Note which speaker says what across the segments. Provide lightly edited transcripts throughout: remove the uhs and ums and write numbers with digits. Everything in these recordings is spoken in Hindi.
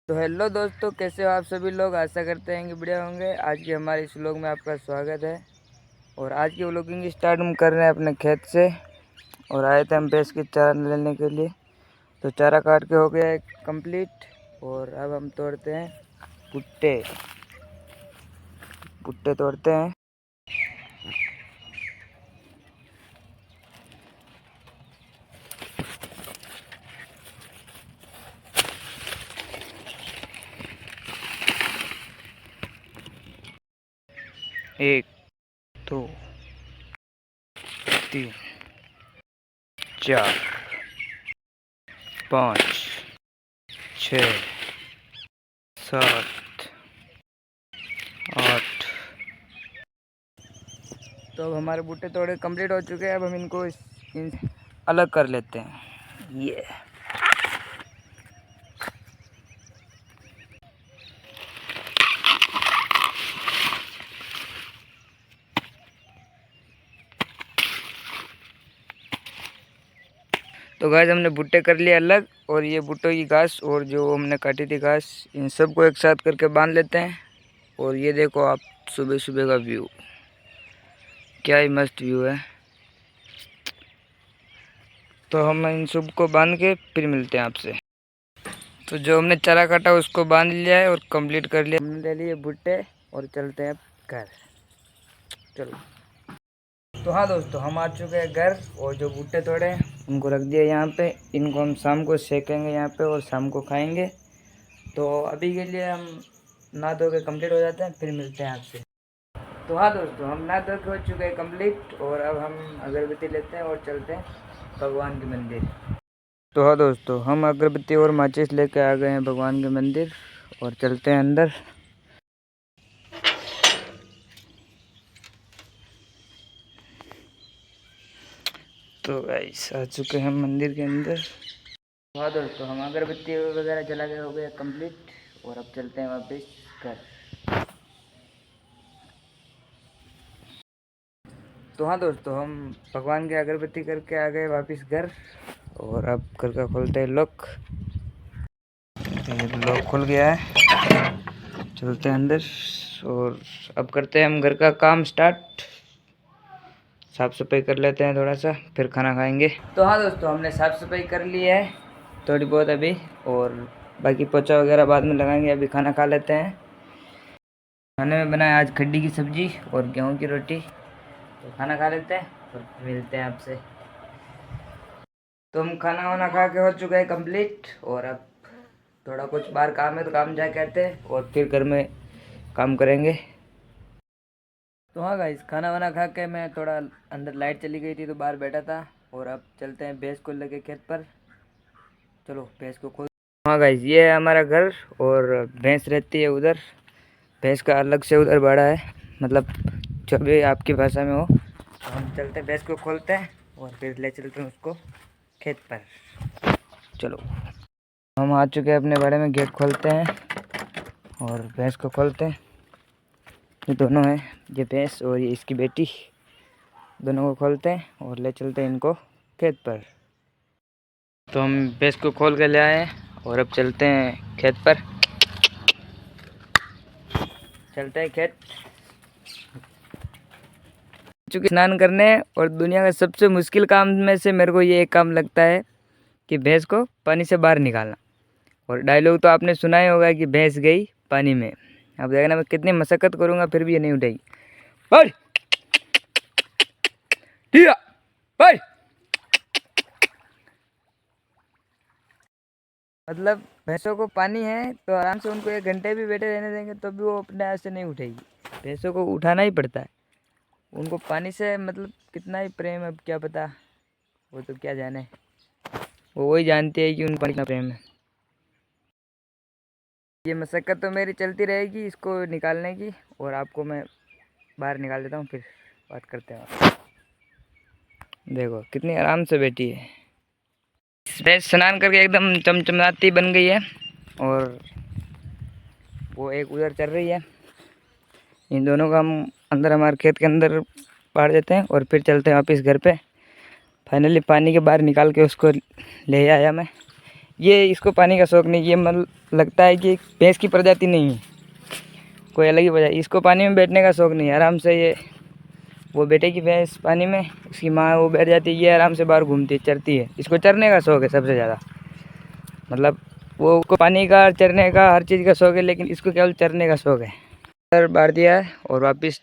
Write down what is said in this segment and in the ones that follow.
Speaker 1: तो हेलो दोस्तों, कैसे हो आप सभी लोग। आशा करते हैं कि बढ़िया होंगे। आज के हमारे इस व्लॉग में आपका स्वागत है। और आज की व्लॉगिंग स्टार्ट हम कर रहे हैं अपने खेत से। और आए थे हम भैंस की चारा लेने के लिए। तो चारा काट के हो गया है कंप्लीट। और अब हम तोड़ते हैं भुट्टे। भुट्टे तोड़ते हैं। एक, दो, तीन, चार, 5, 6, 7, 8। तो अब हमारे भुट्टे तोड़े कंप्लीट हो चुके हैं। अब हम इनको अलग कर लेते हैं। ये तो गाइस हमने भुट्टे कर लिए अलग। और ये भुट्टों की घास और जो हमने काटी थी घास, इन सबको एक साथ करके बांध लेते हैं। और ये देखो आप, सुबह सुबह का व्यू, क्या ही मस्त व्यू है। तो हम इन सबको बांध के फिर मिलते हैं आपसे। तो जो हमने चारा काटा उसको बांध लिया है और कंप्लीट कर लिया। हमने ले लिए भुट्टे और चलते हैं घर। चलो। तो हाँ दोस्तों, हम आ चुके हैं घर। और जो भुट्टे तोड़े हैं उनको रख दिया यहाँ पे। इनको हम शाम को सेकेंगे यहाँ पे और शाम को खाएंगे। तो अभी के लिए हम नहा धो के कम्प्लीट हो जाते हैं, फिर मिलते हैं आपसे। तो हाँ दोस्तों, हम नहा धो के हो चुके हैं कम्प्लीट। और अब हम अगरबत्ती लेते हैं और चलते हैं भगवान के मंदिर। तो हाँ दोस्तों, हम अगरबत्ती और माचिस लेके आ गए हैं भगवान के मंदिर और चलते हैं अंदर। तो गाइस आ चुके हैं मंदिर के अंदर। हाँ दोस्तों, हम अगरबत्ती वगैरह जला के हो गए कंप्लीट। और अब चलते हैं वापस घर। तो हाँ दोस्तों, हम भगवान की अगरबत्ती करके आ गए वापस घर। और अब घर का खोलते हैं लॉक। लॉक खुल गया है। चलते हैं अंदर। और अब करते हैं हम घर का काम स्टार्ट। साफ़ सफाई कर लेते हैं थोड़ा सा, फिर खाना खाएंगे। तो हाँ दोस्तों, हमने साफ़ सफाई कर ली है थोड़ी बहुत अभी। और बाकी पोछा वगैरह बाद में लगाएंगे। अभी खाना खा लेते हैं। खाने में बनाया आज खड्डी की सब्जी और गेहूं की रोटी। तो खाना खा लेते हैं और मिलते हैं आपसे। तो हम खाना वाना खा के हो चुका है कंप्लीट। और अब थोड़ा कुछ बाहर काम है तो काम जाके आते हैं और फिर घर में काम करेंगे। तो हाँ गाइस, खाना वाना खा के मैं थोड़ा अंदर, लाइट चली गई थी तो बाहर बैठा था। और अब चलते हैं भैंस को लेके खेत पर। चलो भैंस को खोल। हाँ गाइस, ये है हमारा घर। और भैंस रहती है उधर। भैंस का अलग से उधर बड़ा है, मतलब जो भी आपकी भाषा में हो। तो हम चलते हैं, भैंस को खोलते हैं और फिर ले चलते हैं उसको खेत पर। चलो। हम आ चुके हैं अपने बाड़े में। गेट खोलते हैं और भैंस को खोलते हैं। ये दोनों हैं, ये भैंस और ये इसकी बेटी। दोनों को खोलते हैं और ले चलते हैं इनको खेत पर। तो हम भैंस को खोल के ले आए हैं और अब चलते हैं खेत पर। चलते हैं खेत। चूँकि स्नान करने। और दुनिया का सबसे मुश्किल काम में से मेरे को ये एक काम लगता है कि भैंस को पानी से बाहर निकालना। और डायलॉग तो आपने सुना ही होगा कि भैंस गई पानी में। अब देखना मैं कितनी मशक्क़त करूँगा फिर भी ये नहीं उठेगी। पर ठीक है, पर मतलब भैंसों को पानी है तो आराम से उनको 1 घंटे भी बैठे रहने देंगे तो भी वो अपने आप से नहीं उठेगी। भैंसों को उठाना ही पड़ता है। उनको पानी से मतलब कितना ही प्रेम, अब क्या पता, वो तो क्या जाने। वो वही जानते हैं कि उन पानी का प्रेम है। ये मशक्क़त तो मेरी चलती रहेगी इसको निकालने की। और आपको मैं बाहर निकाल देता हूँ, फिर बात करते हैं। देखो कितनी आराम से बैठी है। भैंस स्नान करके एकदम चमचमाती बन गई है। और वो एक उधर चल रही है। इन दोनों का हम अंदर, हमारे खेत के अंदर बाढ़ देते हैं और फिर चलते हैं वापस घर पे। फाइनली पानी के बाहर निकाल के उसको ले आया मैं। ये इसको पानी का शौक़ नहीं, ये मतलब लगता है कि भैंस की प्रजाति नहीं है, कोई अलग ही वजह। इसको पानी में बैठने का शौक़ नहीं है, आराम से ये वो बैठेगी भैंस पानी में, उसकी माँ वो बैठ जाती है, ये आराम से बाहर घूमती है, चरती है। इसको चरने का शौक़ है सबसे ज़्यादा, मतलब वो को पानी का चरने का हर चीज़ का शौक़ है, लेकिन इसको केवल चरने का शौक़ है। घर बांध दिया है और वापस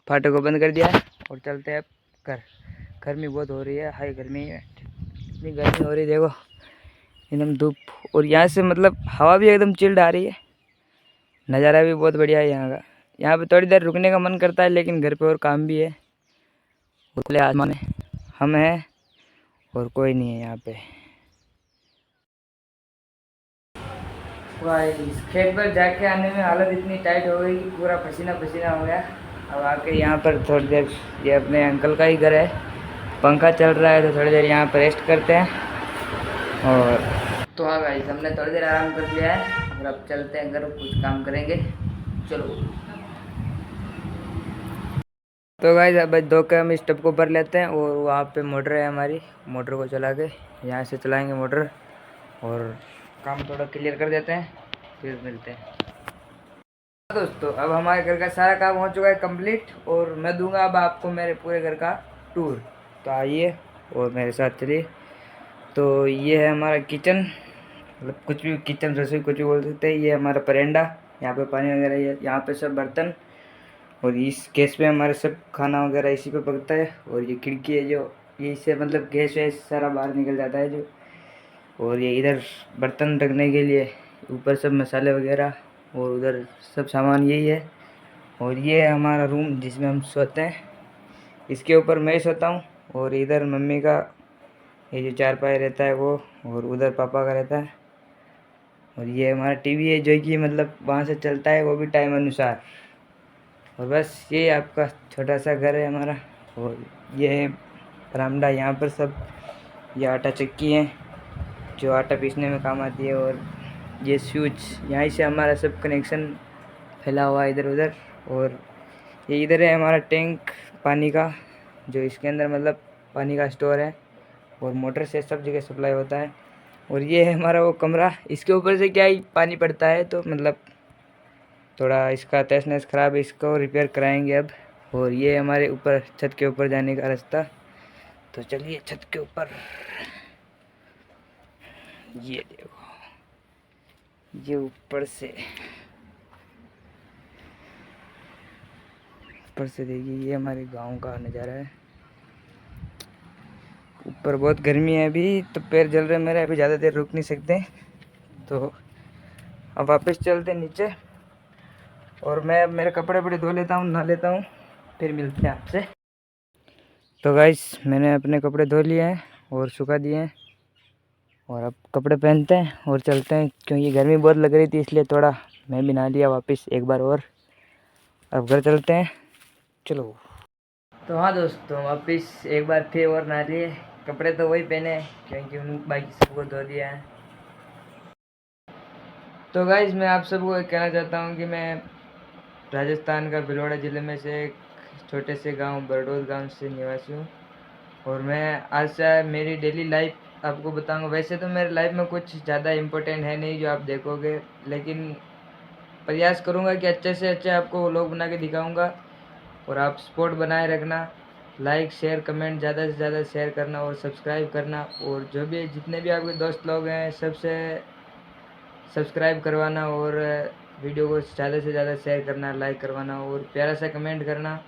Speaker 1: फाटक को बंद कर दिया है और चलते हैं घर। गर्मी बहुत हो रही है, हाई गर्मी है, इतनी गर्मी हो रही है देखो, एकदम धूप। और यहाँ से मतलब हवा भी एकदम चिल्ड आ रही है, नज़ारा भी बहुत बढ़िया है यहाँ का। यहाँ पे थोड़ी देर रुकने का मन करता है, लेकिन घर पे और काम भी है। खुले आसमान है, हम हैं और कोई नहीं है यहाँ पे। इस खेत पर जाके आने में हालत इतनी टाइट हो गई कि पूरा पसीना पसीना हो गया। अब आके यहाँ पर थोड़ी देर, ये अपने अंकल का ही घर है, पंखा चल रहा है तो थोड़ी देर यहाँ पर रेस्ट करते हैं। और तो हाँ गाइस, हमने थोड़ी देर आराम कर लिया है और अब चलते हैं घर, कुछ काम करेंगे। चलो तो गाइस, अब धो के हम इस टब को भर लेते हैं और वहाँ पे मोटर है हमारी, मोटर को चला के यहाँ से चलाएंगे मोटर और काम थोड़ा क्लियर कर देते हैं, फिर मिलते हैं। दोस्तों अब हमारे घर का सारा काम हो चुका है कंप्लीट और मैं दूंगा अब आपको मेरे पूरे घर का टूर। तो आइए और मेरे साथ चलिए। तो ये है हमारा किचन, मतलब कुछ भी किचन रसोई कुछ भी बोल सकते हैं। ये हमारा परेंडा, यहाँ पे पानी वगैरह है, यहाँ पे सब बर्तन, और इस गैस पे हमारे सब खाना वगैरह इसी पे पकता है। और ये खिड़की है जो, ये इससे मतलब गैस वैस सारा बाहर निकल जाता है जो। और ये इधर बर्तन रखने के लिए, ऊपर सब मसाले वगैरह, और उधर सब सामान यही है। और ये है हमारा रूम जिसमें हम सोते हैं, इसके ऊपर मैं सोता हूँ। और इधर मम्मी का ये जो चारपाई रहता है वो, और उधर पापा का रहता है। और ये हमारा टीवी है जो कि मतलब वहाँ से चलता है, वो भी टाइम अनुसार। और बस ये आपका छोटा सा घर है हमारा। और ये है बरामदा, यहाँ पर सब ये आटा चक्की है जो आटा पीसने में काम आती है। और ये स्विच, यहाँ से हमारा सब कनेक्शन फैला हुआ है इधर उधर। और ये इधर है हमारा टैंक पानी का, जो इसके अंदर मतलब पानी का स्टोर है और मोटर से सब जगह सप्लाई होता है। और ये है हमारा वो कमरा, इसके ऊपर से क्या ही पानी पड़ता है तो मतलब थोड़ा इसका तहस नहस ख़राब है, इसको रिपेयर कराएंगे अब। और ये हमारे ऊपर छत के ऊपर जाने का रास्ता। तो चलिए छत के ऊपर, ये देखो, ये ऊपर से देखिए, ये हमारे गांव का नज़ारा है। ऊपर बहुत गर्मी है अभी, तो पैर जल रहे हैं मेरे, अभी ज़्यादा देर रुक नहीं सकते। तो अब वापस चलते नीचे और मैं अब मेरे कपड़े वपड़े धो लेता हूँ, नहा लेता हूँ, फिर मिलते हैं आपसे। तो गाइस, मैंने अपने कपड़े धो लिए हैं और सुखा दिए हैं, और अब कपड़े पहनते हैं और चलते हैं, क्योंकि गर्मी बहुत लग रही थी इसलिए थोड़ा मैं भी नहा लिया वापस एक बार और। अब घर चलते हैं, चलो। तो हाँ दोस्तों, वापस एक बार फिर और नहा लिए, कपड़े तो वही पहने क्योंकि उन बाकी सबको धो दिया है। तो गाइस, मैं आप सबको एक कहना चाहता हूँ कि मैं राजस्थान का भिलवाड़ा ज़िले में से एक छोटे से गांव बरडोल गांव से निवासी हूँ। और मैं आज से मेरी डेली लाइफ आपको बताऊंगा। वैसे तो मेरे लाइफ में कुछ ज़्यादा इम्पोर्टेंट है नहीं जो आप देखोगे, लेकिन प्रयास करूंगा कि अच्छे से अच्छे आपको व्लॉग बना के दिखाऊंगा। और आप सपोर्ट बनाए रखना, लाइक शेयर कमेंट ज़्यादा से ज़्यादा शेयर करना और सब्सक्राइब करना। और जो भी जितने भी आपके दोस्त लोग हैं सबसे सब्सक्राइब करवाना और वीडियो को ज़्यादा से ज़्यादा शेयर करना, लाइक करवाना और प्यारा सा कमेंट करना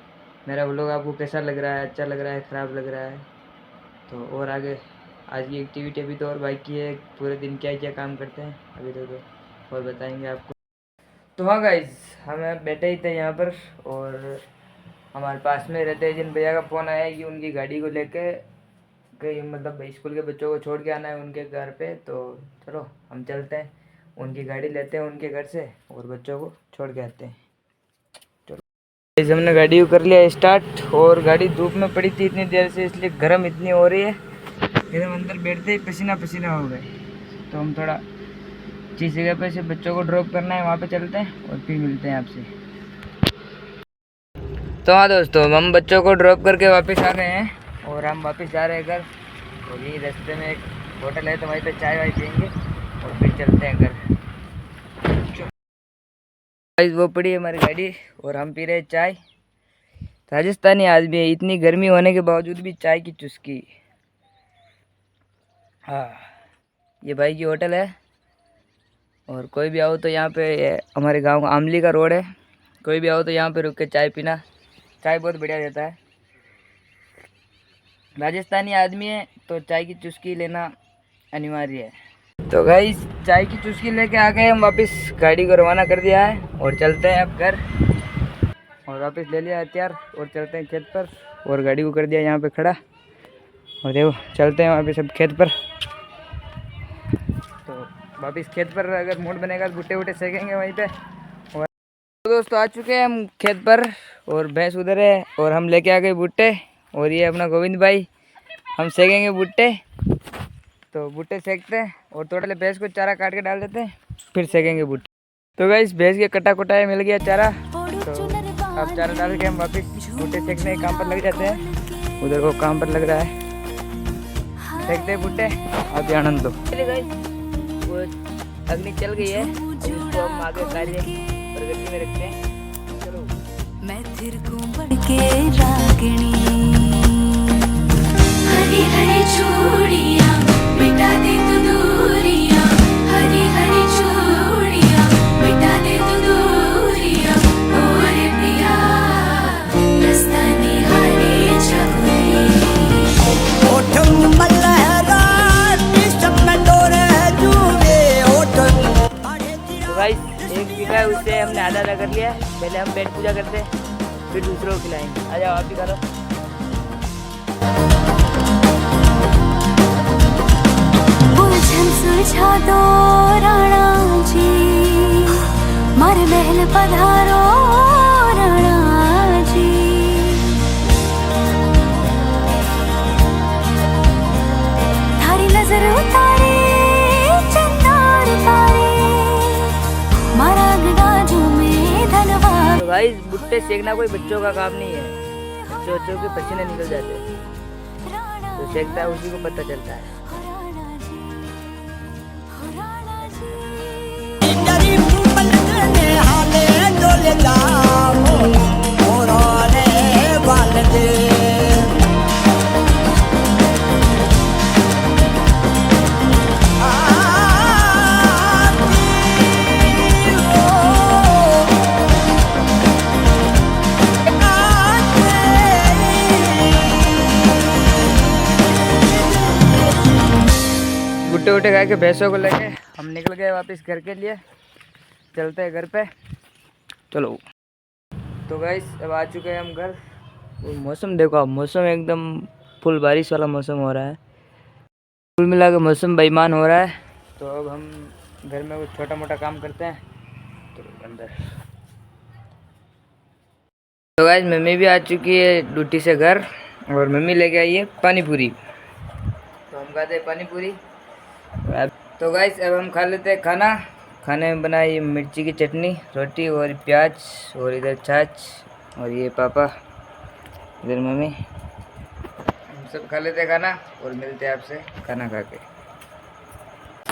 Speaker 1: मेरा व्लॉग आपको कैसा लग रहा है, अच्छा लग रहा है, ख़राब लग रहा है। तो और आगे आज की एक्टिविटी अभी तो और बाकी है, पूरे दिन क्या क्या काम करते हैं अभी तो और बताएंगे आपको। तो हाँ गाइज, हमें बैठे ही थे यहाँ पर और हमारे पास में रहते हैं जिन भैया का फ़ोन आया कि उनकी गाड़ी को लेके कहीं मतलब स्कूल के बच्चों को छोड़ के आना है उनके घर पे। तो चलो हम चलते हैं, उनकी गाड़ी लेते हैं उनके घर से और बच्चों को छोड़ के आते हैं। चलो, हमने गाड़ी को कर लिया स्टार्ट और गाड़ी धूप में पड़ी थी इतनी देर से, इसलिए गर्म इतनी हो रही है, एकदम अंदर बैठते ही पसीना पसीना हो गए। तो हम थोड़ा जिस जगह पे से बच्चों को ड्रॉप करना है वहाँ पे चलते हैं और फिर मिलते हैं आपसे। तो हाँ दोस्तों, हम बच्चों को ड्रॉप करके वापस आ गए हैं और हम वापस जा रहे हैं घर। और यही रास्ते में एक होटल है तो वहीं पे चाय वाय पियेंगे और फिर चलते हैं घर। गाइस वो पड़ी है हमारी गाड़ी और हम पी रहे हैं चाय। राजस्थानी आदमी है, इतनी गर्मी होने के बावजूद भी चाय की चुस्की। हाँ, ये भाई की होटल है और कोई भी आओ तो यहाँ पे, हमारे गांव का आमली का रोड है, कोई भी आओ तो यहाँ पे रुक के चाय पीना। चाय बहुत बढ़िया देता है। राजस्थानी आदमी है तो चाय की चुस्की लेना अनिवार्य है। तो गाइस चाय की चुस्की लेके आ गए हम वापस, गाड़ी को रवाना कर दिया है और चलते हैं अब घर। और वापस ले लिया हथियार और चलते हैं खेत पर, और गाड़ी को कर दिया यहाँ पे खड़ा। और देखो चलते हैं वापस अब खेत पर। तो वापस खेत पर अगर मूड बनेगा तो भुट्टे वुट्टे सेकेंगे वहीं पे। और तो दोस्तों आ चुके हैं हम खेत पर और भैंस उधर है और हम लेके आ गए भुट्टे। और ये अपना गोविंद भाई, हम सेकेंगे भुट्टे। तो भुट्टे सेकते हैं और थोड़ा भैंस को चारा काट के डाल देते हैं, फिर सेकेंगे भुट्टे। तो गाइस भैंस के कटा कुटाए मिल गया चारा, तो अब चारा डाल के हम वापस भुट्टे सेकने के काम पर लग जाते हैं। उधर वो काम पर लग रहा है, सेकते हैं भुट्टे। आप भी आनंद लो। वो अग्नि चल गई है, इसको हम आगे कार्य प्रगति में रखते हैं। चलो मैं फिर बढ़ के रागिणी, हरी हरी चूड़ियां मिटा दे तू दूरियां, हरी हरी चूड़ियां मिटा दे तू दूरियां, और पिया रास्ता निहारे चकुरी ओठम मल्लहरा सब में डोरे जुए ओठम। तो गाइस एक बीघा है उससे हमने आधा आधा कर लिया। पहले हम पेट पूजा करते हैं, फिर दूसरों को खिलाएंगे। आ जाओ आप भी करो। सुझा दो राणा जी, मारे महल पधारो राणा जी, थारी नजर उतारे चंदार तारे, मारा गडाजू में धनवाद। तो भाई भुट्टे सेकना कोई बच्चों का काम नहीं है, बच्चों के पसीने निकल जाते हैं, तो सेकता है उसी को पता चलता है। भुट्टे वुट्टे खा के भैंसों को लेके हम निकल गए वापस घर के लिए। चलते हैं घर पे, चलो। तो गाइस अब आ चुके हैं हम घर। वो मौसम देखो आप, मौसम एकदम फुल बारिश वाला मौसम हो रहा है, कुल मिला के मौसम बेईमान हो रहा है। तो अब हम घर में कुछ छोटा मोटा काम करते हैं, तो अंदर। तो गाइस मम्मी भी आ चुकी है ड्यूटी से घर, और मम्मी लेके आई है पानी पूरी, तो हम खाते हैं पानी पूरी। तो गाइस अब हम खा लेते हैं खाना। खाने में बनाई मिर्ची की चटनी, रोटी और प्याज, और इधर छाछ, और ये पापा, इधर मम्मी। हम सब खा लेते हैं खाना और मिलते हैं आपसे खाना खा के।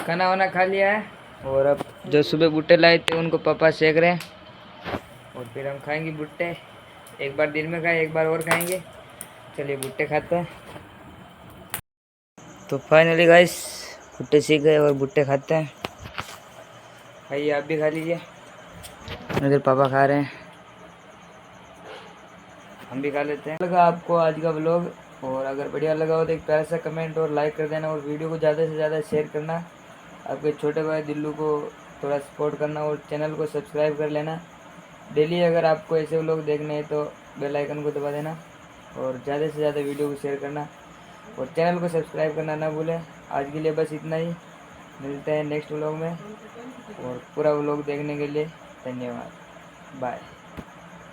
Speaker 1: खाना वाना खा लिया है, और अब जो सुबह भुट्टे लाए थे उनको पापा सेक रहे हैं, और फिर हम खाएंगे भुट्टे। एक बार दिन में खाए, एक बार और खाएंगे। चलिए भुट्टे खाते हैं। तो फाइनली गाइस भुट्टे सीख गए और भुट्टे खाते हैं। खाइए, आप भी खा लीजिए। इधर पापा खा रहे हैं, हम भी खा लेते हैं। लगा आपको आज का व्लॉग, और अगर बढ़िया लगा हो तो एक प्यारा सा कमेंट और लाइक कर देना, और वीडियो को ज़्यादा से ज़्यादा शेयर करना। आपके छोटे भाई दिल्लू को थोड़ा सपोर्ट करना, और चैनल को सब्सक्राइब कर लेना। डेली अगर आपको ऐसे व्लॉग देखने हैं तो बेल आइकन को दबा देना, और ज़्यादा से ज़्यादा वीडियो को शेयर करना, और चैनल को सब्सक्राइब करना ना भूलें। आज के लिए बस इतना ही, मिलते हैं नेक्स्ट व्लॉग में, और पूरा व्लॉग देखने के लिए धन्यवाद, बाय।